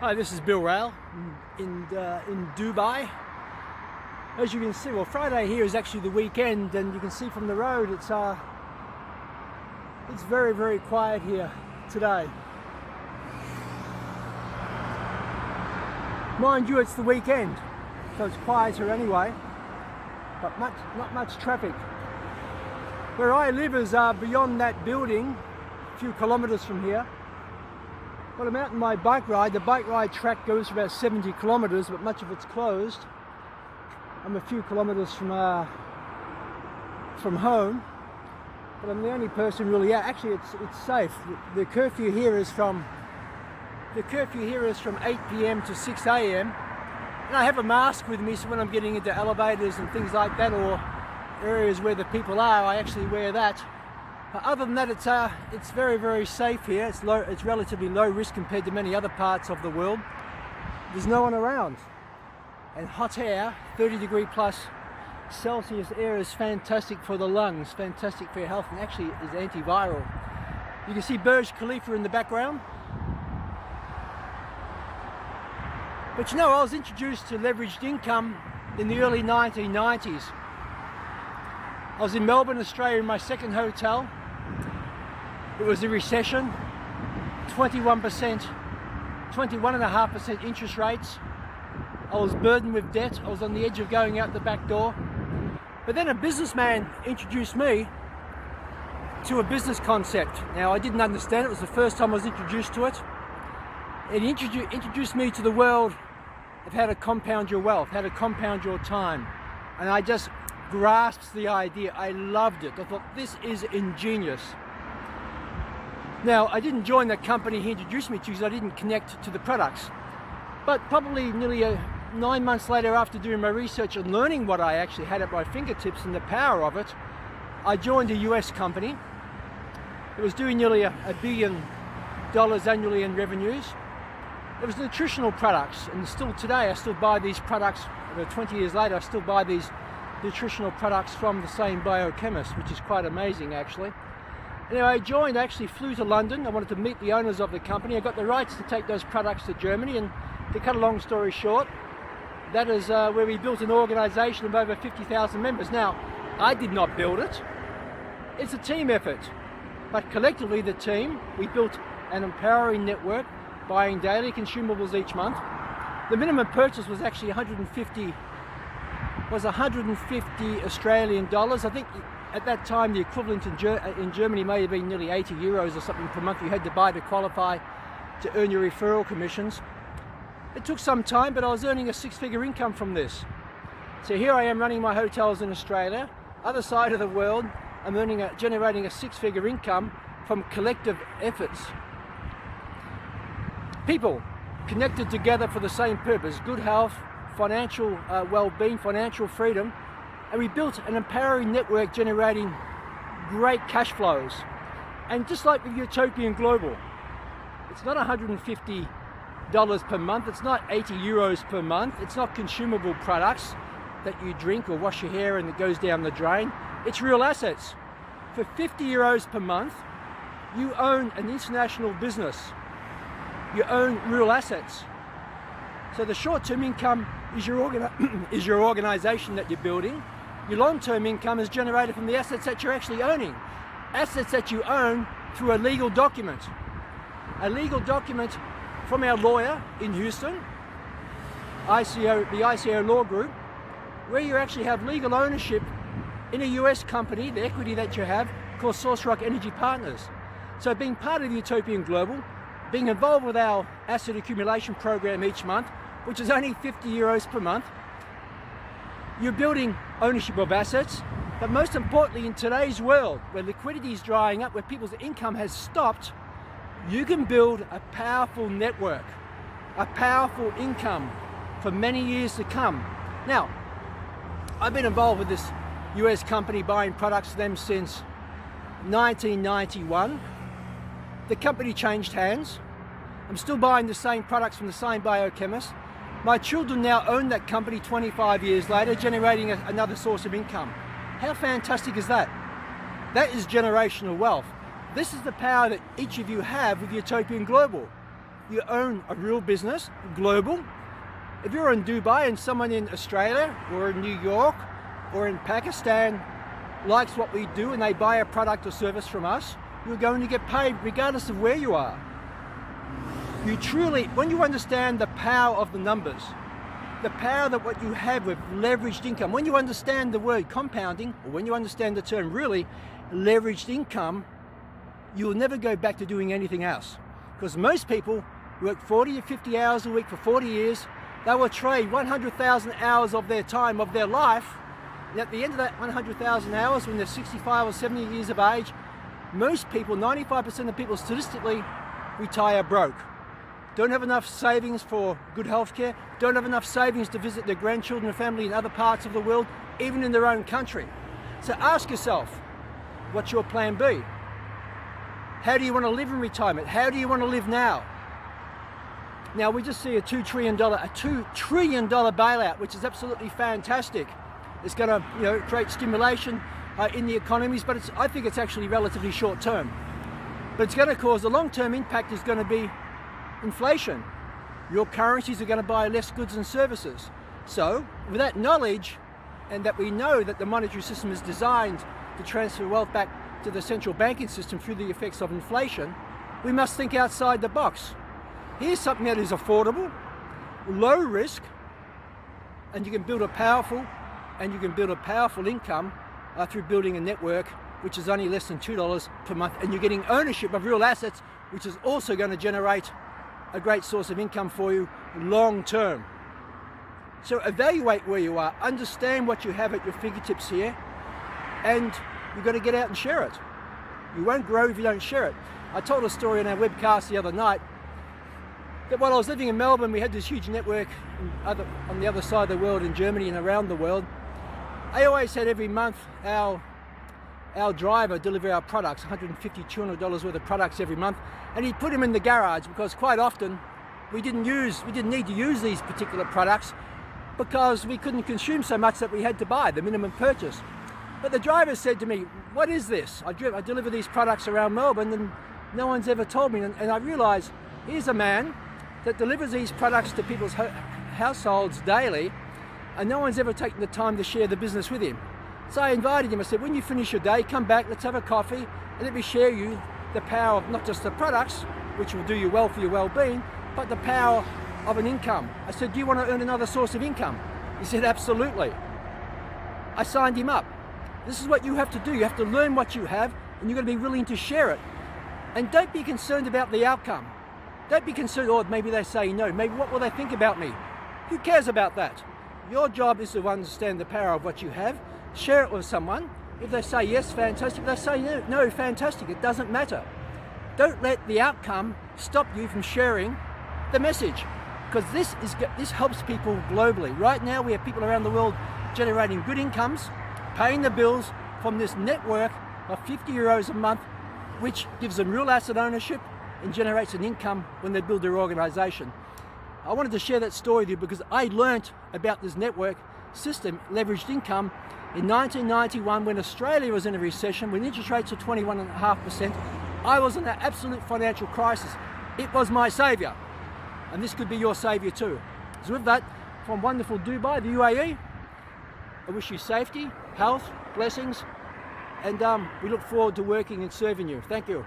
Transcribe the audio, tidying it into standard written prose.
Hi, this is Bill Rowell in Dubai. As you can see, well, Friday here is actually the weekend, and you can see from the road it's very, very quiet here today. Mind you, it's the weekend, so it's quieter anyway, but not much traffic. Where I live is beyond that building, a few kilometres from here. But I'm out on my bike ride. The bike ride track goes for about 70 kilometres, but much of it's closed. I'm a few kilometres from home, but I'm the only person really out. Actually, it's safe. The curfew here is from 8 p.m. to 6 a.m. and I have a mask with me, so when I'm getting into elevators and things like that, or areas where the people are, I actually wear that. But other than that, it's very, very safe here. It's relatively low risk compared to many other parts of the world. There's no one around. And hot air, 30 plus Celsius air, is fantastic for the lungs, fantastic for your health, and actually is antiviral. You can see Burj Khalifa in the background. But you know, I was introduced to leveraged income in the early 1990s. I was in Melbourne, Australia, in my second hotel. It was a recession, 21.5% interest rates. I was burdened with debt. I was on the edge of going out the back door. But then a businessman introduced me to a business concept. Now, I didn't understand it. It was the first time I was introduced to it. It introduced me to the world of how to compound your wealth, how to compound your time. And I just grasped the idea. I loved it. I thought, this is ingenious. Now, I didn't join the company he introduced me to because I didn't connect to the products. But probably nearly 9 months later, after doing my research and learning what I actually had at my fingertips and the power of it, I joined a US company. It was doing nearly $1 billion annually in revenues. It was nutritional products, and still today I still buy these products. About 20 years later, I still buy these nutritional products from the same biochemist, which is quite amazing actually. Anyway, I joined, I actually flew to London. I wanted to meet the owners of the company. I got the rights to take those products to Germany, and to cut a long story short, that is where we built an organisation of over 50,000 members. Now, I did not build it. It's a team effort. But collectively, the team, we built an empowering network, buying daily consumables each month. The minimum purchase was actually 150 Australian dollars. I think at that time the equivalent in Germany may have been nearly 80 euros or something per month you had to buy to qualify to earn your referral commissions. It took some time, but I was earning a six-figure income from this. So here I am running my hotels in Australia. Other side of the world, I'm generating a six-figure income from collective efforts. People connected together for the same purpose: good health, financial well-being, financial freedom. And we built an empowering network generating great cash flows. And just like with Utopian Global, it's not $150 per month, it's not 80 euros per month, it's not consumable products that you drink or wash your hair and it goes down the drain. It's real assets. For 50 euros per month, you own an international business. You own real assets. So the short-term income is your organization that you're building. Your long-term income is generated from the assets that you're actually owning. Assets that you own through a legal document. A legal document from our lawyer in Houston, the ICO Law Group, where you actually have legal ownership in a US company, the equity that you have, called Source Rock Energy Partners. So being part of the Utopian Global, being involved with our asset accumulation program each month, which is only 50 euros per month, you're building ownership of assets. But most importantly, in today's world, where liquidity is drying up, where people's income has stopped, you can build a powerful network, a powerful income for many years to come. Now, I've been involved with this US company, buying products from them since 1991. The company changed hands. I'm still buying the same products from the same biochemist. My children now own that company 25 years later, generating another source of income. How fantastic is that? That is generational wealth. This is the power that each of you have with Utopian Global. you own a real business, global. If you're in Dubai and someone in Australia or in New York or in Pakistan likes what we do and they buy a product or service from us, you're going to get paid regardless of where you are. You truly, when you understand the power of the numbers, the power that what you have with leveraged income, when you understand the word compounding, or when you understand the term really, leveraged income, you will never go back to doing anything else. Because most people work 40 or 50 hours a week for 40 years, they will trade 100,000 hours of their time, of their life, and at the end of that 100,000 hours, when they're 65 or 70 years of age, most people, 95% of people statistically, retire broke. Don't have enough savings for good health care, don't have enough savings to visit their grandchildren and family in other parts of the world, even in their own country. So ask yourself, what's your plan B? How do you want to live in retirement? How do you want to live now? Now we just see a $2 trillion bailout, which is absolutely fantastic. It's going to create stimulation in the economies, but I think it's actually relatively short term. But it's going to cause, the long-term impact is going to be inflation. Your currencies are going to buy less goods and services. So with that knowledge, and that we know that the monetary system is designed to transfer wealth back to the central banking system through the effects of inflation, we must think outside the box. Here's something that is affordable, low risk, and you can build a powerful income through building a network which is only less than $2 per month, and you're getting ownership of real assets, which is also going to generate a great source of income for you long term. So evaluate where you are, understand what you have at your fingertips here, and you've got to get out and share it. You won't grow if you don't share it. I told a story on our webcast the other night that while I was living in Melbourne, we had this huge network on the other side of the world, in Germany and around the world. I always had every month our driver deliver our products, $150, $200 worth of products every month, and he'd put them in the garage because quite often we didn't need to use these particular products because we couldn't consume so much that we had to buy the minimum purchase. But the driver said to me, "What is this? I deliver these products around Melbourne and no one's ever told me." And I realized, here's a man that delivers these products to people's households daily, and no one's ever taken the time to share the business with him. So I invited him. I said, when you finish your day, come back, let's have a coffee, and let me share you the power of not just the products, which will do you well for your well-being, but the power of an income. I said, do you want to earn another source of income? He said, absolutely. I signed him up. This is what you have to do. You have to learn what you have, and you've got to be willing to share it. And don't be concerned about the outcome. Don't be concerned, oh, maybe they say no. Maybe what will they think about me? Who cares about that? Your job is to understand the power of what you have, share it with someone. If they say yes, fantastic. If they say no, fantastic. It doesn't matter. Don't let the outcome stop you from sharing the message, because this helps people globally. Right now, we have people around the world generating good incomes, paying the bills from this network of 50 euros a month, which gives them real asset ownership and generates an income when they build their organization. I wanted to share that story with you because I learnt about this network system, leveraged income, in 1991 when Australia was in a recession, when interest rates were 21.5%. I was in an absolute financial crisis. It was my savior, and this could be your savior too. So with that, from wonderful Dubai, the UAE, I wish you safety, health, blessings, and we look forward to working and serving you. Thank you.